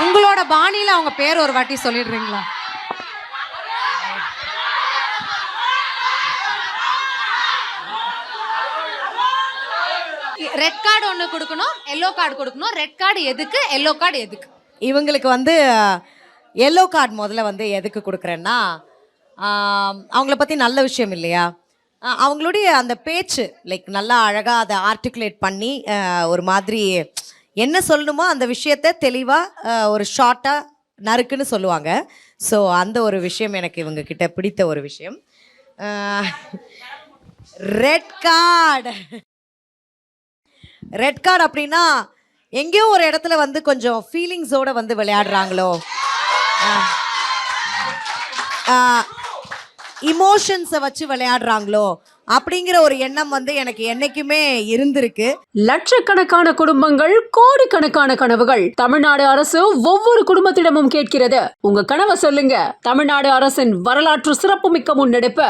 உங்களோட பாணியில அவங்க பேர் ஒரு வாட்டி சொல்லிடுறீங்களா? ரெட் கார்டு ஒன்று கொடுக்கணும், எல்லோ கார்டு கொடுக்கணும். ரெட் கார்டு எதுக்கு, எல்லோ கார்டு எதுக்கு? இவங்களுக்கு வந்து எல்லோ கார்டு முதல்ல வந்து எதுக்கு கொடுக்குறேன்னா, அவங்கள பற்றி நல்ல விஷயம் இல்லையா, அவங்களுடைய அந்த பேச்சு லைக் நல்லா அழகாக அதை ஆர்டிகுலேட் பண்ணி ஒரு மாதிரி என்ன சொல்லணுமோ அந்த விஷயத்த தெளிவாக ஒரு ஷார்ட்டாக நறுக்குன்னு சொல்லுவாங்க. ஸோ அந்த ஒரு விஷயம் எனக்கு இவங்க கிட்ட பிடித்த ஒரு விஷயம். ரெட் கார்டு அப்படின்னா எங்கேயோ ஒரு இடத்துல வந்து கொஞ்சம் ஃபீலிங்ஸோட வந்து விளையாடுறாங்களோ, இமோஷன்ஸை வச்சு விளையாடுறாங்களோ அப்படிங்கிற ஒரு எண்ணம் வந்து எனக்கு என்னைக்குமே இருந்திருக்கு. லட்சக்கணக்கான குடும்பங்கள், கோடிக்கணக்கான கனவுகள். தமிழ்நாடு அரசு ஒவ்வொரு குடும்பத்திடமும் கேட்கிறது, உங்க கனவை சொல்லுங்க. தமிழ்நாடு அரசின் வரலாற்று சிறப்புமிக்க முன்னெடுப்பு.